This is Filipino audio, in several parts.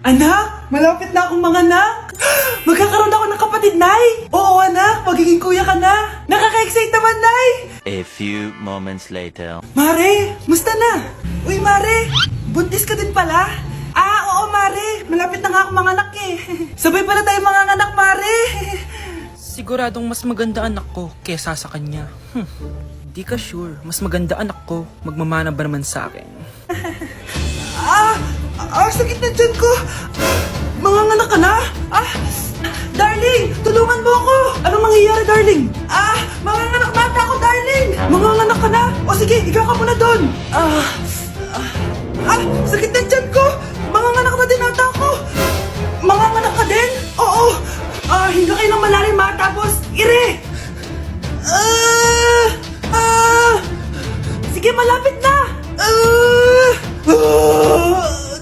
Anak, malapit na akong manganak. Magkakaroon ako ng kapatid, Nay. Oo, anak, magiging kuya ka na. Nakaka-excite naman, Nay. A few moments later. Mare, musta na? Uy, Mare, buntis ka din pala? Oo, Mare, malapit na nga akong manganak eh. Sabay pala tayo manganganak, Mare. Siguradong mas maganda anak ko kesa sa kanya. Di ka sure, mas maganda anak ko, magmamana ba naman sa akin? Sakit na dyan ko. Manganganak ka na? Darling, tulungan mo ako. Anong mangyayari, darling? Manganganak na ako, darling. Manganganak ka na? O sige, ikaw ka muna doon. Sakit na dyan ko. Manganganak na din ata ako. Manganganak ka din? Oo. Hinga kayo ng malalim ha, tapos ire. Sige, malapit na.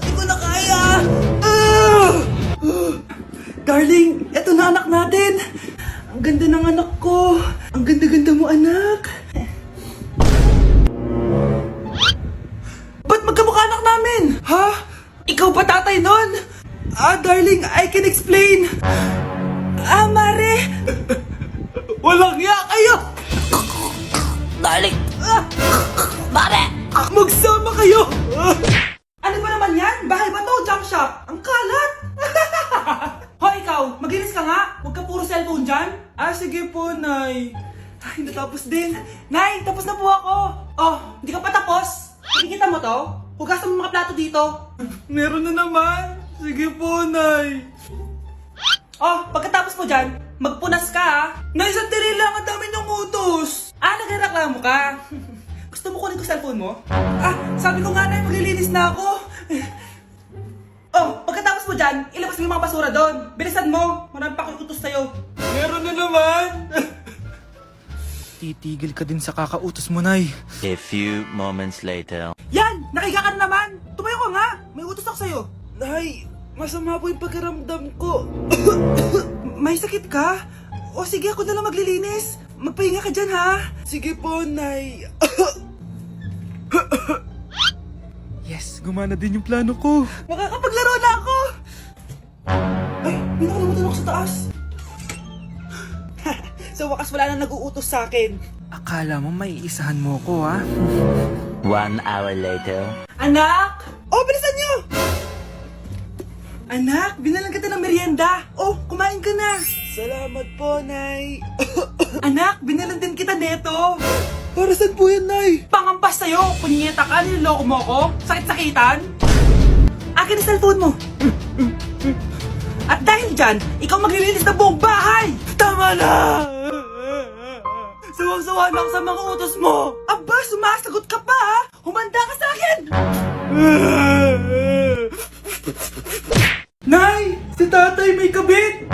Di ko na kaya. Darling, eto na anak natin. Ang ganda ng anak ko. Ang ganda-ganda mo, anak. Ba't magkamukha anak namin? Ha? Ikaw ba tatay nun? Darling, I can explain. Mare. Walang ya kayo. Darling! Mare! Magsama kayo. Ano ba naman yan? Bahay ba to? Junk shop? Ang kalat. Hoy, ikaw, maglinis ka nga. Huwag ka puro cellphone dyan. Sige po, Nay. Ay, natapos din. Nay, tapos na po ako. Hindi ka pa tapos? Nakikita mo to? Hugasan mo mga plato dito. Meron na naman. Sige po, Nay. Pagkatapos mo dyan, magpunas ka ha. Nay, sandali lang. Ang dami ng utos. Nagreklamo ka. Gusto mo kunin ko cellphone mo? Sabi ko nga, Nay, maglilinis na ako. Pagkatapos mo dyan, ilabas mo yung mga basura doon. Bilisan mo. Marami pa akong utos sa'yo. Meron na naman. Titigil ka din sa kakautos mo, Nay. A few moments later. Yan! Nakiga ka na naman! Tumayo ka nga! May utos ako sa'yo. Nay, masama po yung pagkaramdam ko. May sakit ka? O sige, ako na lang maglilinis. Magpahinga ka dyan, ha? Sige po, Nay. Yes, gumana din yung plano ko. Makakapaglaro na ako! Ay, may nakalimutan ako sa taas. Sa wakas wala na nag-uutos sa akin. Akala mo may isahan mo ko, ha? 1 hour later. Anak! Bilisan niyo! Anak, binalan kita ng merienda. Kumain ka na. Salamat po, Nay. Anak, binalan din kita neto. Para saan po yan, Nay? Pangampas sa'yo. Punyeta ka, niloloko mo ko. Sakit-sakitan. Akin ang cellphone mo. At dahil dyan, ikaw maglilinis ng buong bahay. Tama na! Sawang-sawa na ako sa mga utos mo. Aba, sumasagot ka pa, ha? Humanda ka sa akin! Nay! Si tatay may kabit!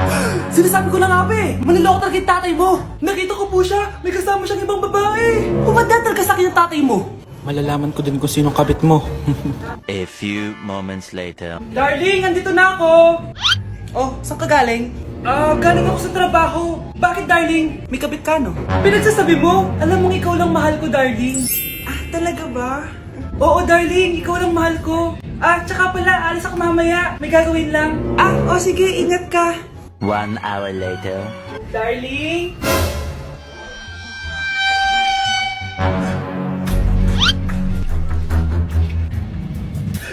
Sinasabi ko na nga ba eh! Maniloko talaga yung tatay mo! Nakita ko po siya! May kasama siyang ibang babae! Humanda talaga sa akin yung tatay mo! Malalaman ko din kung sinong kabit mo. A few moments later. Darling, andito na ako! Saan ka galing? Galing ako sa trabaho. Bakit, darling? May kabit ka, no? Pinagsasabi mo? Alam mong ikaw lang mahal ko, darling. Talaga ba? Oo, darling. Ikaw lang mahal ko. Tsaka pala, alis ako mamaya. May gagawin lang. Sige. Ingat ka. 1 hour later. Darling?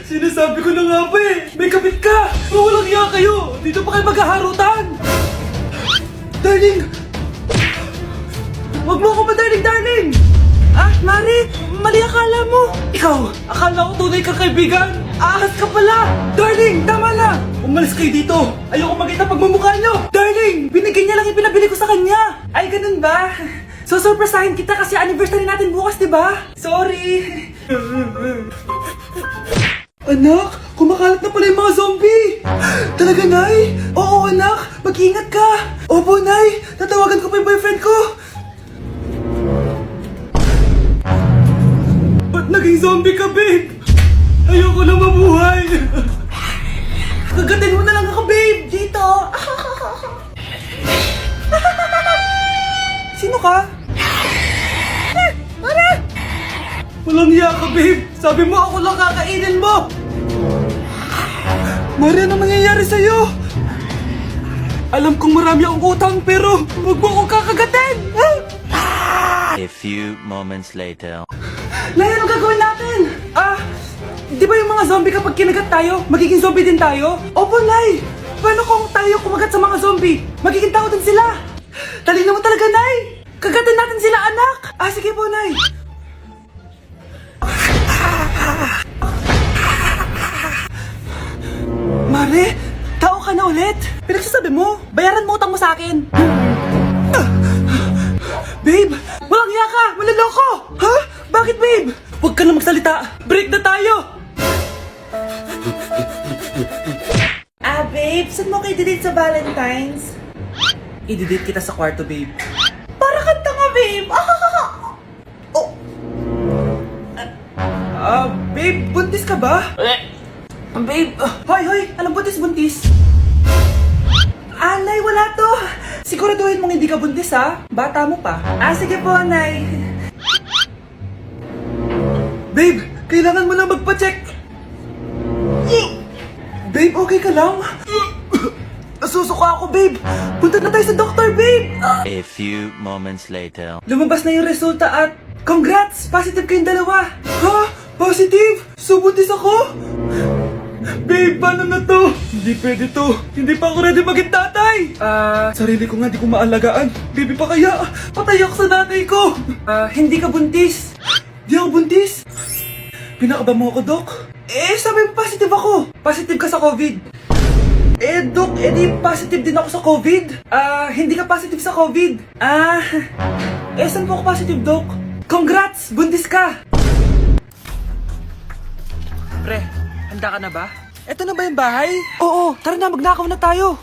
Sinasabi ko na nga ba eh! May kabit ka! Walang iya kayo! Dito pa kayo maghaharutan! Darling! Huwag mo ako ba, darling! Mari! Mali akala mo! Ikaw! Akala ko tunay kang kaibigan! Ahas ka pala! Darling! Tama na! Umalis kayo dito! Ayoko makita pagmumukha nyo! Darling! Binigay niya lang yung pinabili ko sa kanya! Ay, ganun ba? So, surpresahin kita kasi anniversary natin bukas, diba? Sorry! Anak, kumakalat na pala yung mga zombie! Talaga, Nay? Oo, anak! Mag-ingat ka! Opo, Nay! Tatawagan ko pa yung boyfriend ko! Ba't naging zombie ka, babe? Ayoko na mabuhay! Kagatin mo na lang ako, babe! Dito! Sino ka? Walang iya ka, babe! Sabi mo ako lang kakainin mo! Mare, ano nangyayari sa'yo? Alam kong marami akong utang pero huwag mo akong kakagatin! A few moments later. Nay, anong gagawin natin? Di ba yung mga zombie kapag kinagat tayo, magiging zombie din tayo? Opo, Nay! Paano kung tayo kumagat sa mga zombie? Magiging tao din sila! Talino mo talaga, Nay! Kagatin natin sila, anak! Sige po, Nay! Mare, tao ka na ulit? Pinagsasabi mo, bayaran mo utang mo sa akin. Babe, walang hiya ka! Maloloko! Ha? Bakit, babe? Huwag ka na magsalita! Break na tayo! Babe, saan mo kayo delete sa Valentine's? I-delete kita sa kwarto, babe. Para kang tanga, babe! Oh. Babe, buntis ka ba? Babe, hoy, anong buntis? Nay, wala to. Siguraduhin mong hindi ka buntis, ha? Bata mo pa. Sige po, Nay. Babe, kailangan mo na magpa-check. Babe, okay ka lang? Nasusuka ako, babe. Punta na tayo sa doktor, babe. A few moments later. Lumabas na yung resulta at congrats! Positive kayong dalawa. Ha? Positive? So, buntis ako? Babe, paano na to? Hindi pwede to. Hindi pa ako ready maging tatay. Sarili ko nga di ko maalagaan. Baby pa kaya? Patay ako sa nanay ko. Hindi ka buntis. Di ako buntis. Pinakaba mo ako, Dok? Sabi mo positive ako. Positive ka sa COVID. Dok, di positive din ako sa COVID. Hindi ka positive sa COVID. Saan po ako positive, Dok? Congrats! Buntis ka! Pre, handa ka na ba? Eto na ba yung bahay? Oo, tara na, magnakaw na tayo.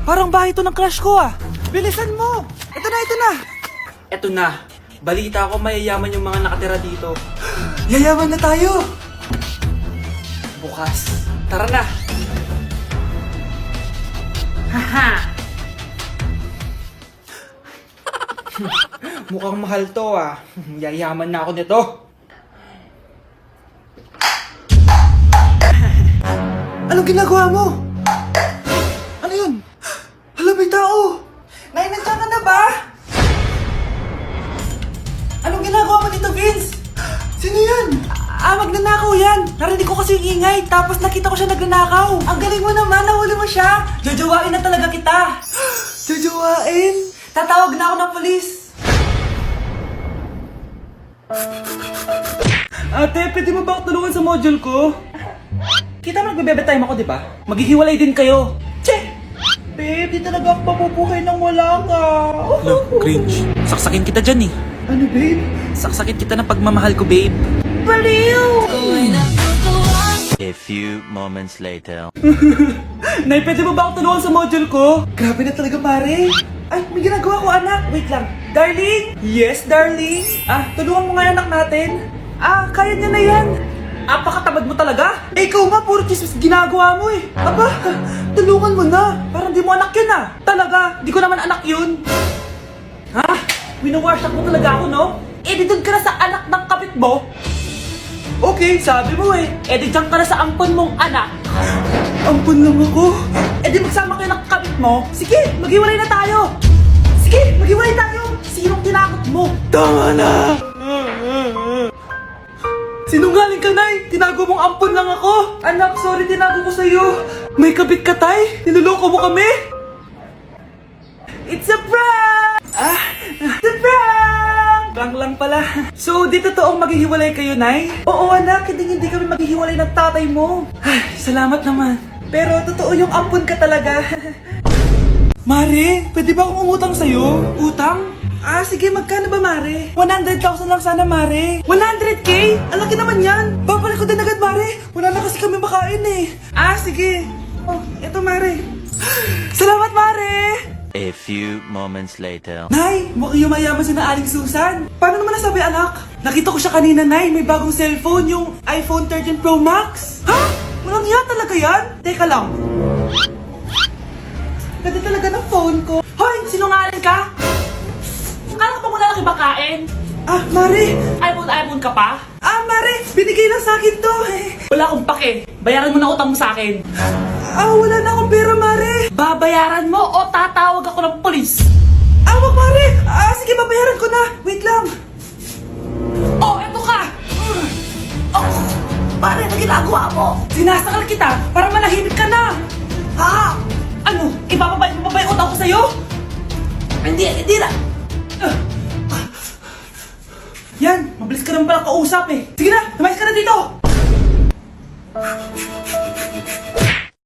Parang bahay to ng crush ko, Bilisan mo! Ito na! Eto na. Balita ko mayayaman yung mga nakatira dito. Yayaman na tayo! Bukas. Tara na! Haha! Mukhang mahal to, Yayaman na ako nito. Anong ginagawa mo? Ano yun? Hala, may tao! Nay, nandiyan ka na ba? Anong ginagawa mo dito, Vince? Sino yan? Magnanakaw yan. Narinig ko kasi yung ingay, tapos nakita ko siya nagnanakaw. Ang galing mo naman, nahuli mo siya. Jojowain na talaga kita. Jojowain? Tatawag na ako ng polis. Ate, pwede mo ba ako tulungan sa module ko? Kita mo nagbebebe time ako, di ba? Maghihiwalay din kayo. Che! Babe, di talaga ako papupuhay nang wala ka. Cringe. Saksakin kita dyan eh. Ano, babe? Saksakin kita ng pagmamahal ko, babe. Baliw! A few moments later. Nay, pwede mo ba ako tulungan sa module ko? Grabe na talaga, pare. Ay, may ginagawa ko, anak. Wait lang. Darling? Yes, darling? Tulungan mo nga yung anak natin. Kaya niya na yan. Apakatamad mo talaga. Ikaw nga, puro chismis ginagawa mo eh. Aba, tulungan mo na. Parang di mo anak yun Talaga, di ko naman anak yun. Winawash up mo talaga ako, no? Di doon ka na sa anak ng kapit mo. Okay, sabi mo di dyan ka na sa ampon mong anak. Ampon lang ako? Di magsama kayo ng kapit mo. Sige, maghiwalay na tayo. Sige, maghiwalay tayo. Sinong tinakot mo? Tama na! Sinungaling ka, Nay! Tinago mong ampon lang ako! Anak, sorry, tinago ko sa'yo! May kabit ka, Tay? Niloloko mo kami? It's a prank! It's a prank! Prank lang pala. So, di totoong maghihiwalay kayo, Nay? Oo, anak, hindi kami maghihiwalay ng tatay mo. Salamat naman. Pero totoo yung ampon ka talaga. Mare, pwede ba akong umutang sa'yo? Utang? Sige, magkano ba, Mare? 100,000 lang sana, Mare. 100K? Ang laki naman yan. Babalik ko din agad, Mare. Wala na kasi kami makain eh. Sige. Eto, Mare. Salamat, Mare. A few moments later. Nay, mukhang yumayaman si na Aling Susan. Paano naman nasabi, anak? Nakita ko siya kanina, Nay. May bagong cellphone, yung iPhone 13 Pro Max. Walang hiya talaga yan? Teka lang. Ganda talaga ng phone ko. Hoy, sinungaling ka? Akala ko ba muna nakibakain? Mare! iPhone ka pa? Mare! Binigay lang sa akin to. Wala akong pake. Bayaran mo na utang mo sa akin. wala na akong pera, Mare. Babayaran mo o tatawag ako ng polis? Wag, Mare. Sige, babayaran ko na. Wait lang. Oh, eto ka. Mare, na ginagawa mo? Sinasakal kita para manahimik ka na. Ha? Ano? Ipapabay utang ko sa'yo? Hindi na. Yan, mabilis ka naman pala kausap eh. Sige na, lumayas ka na dito.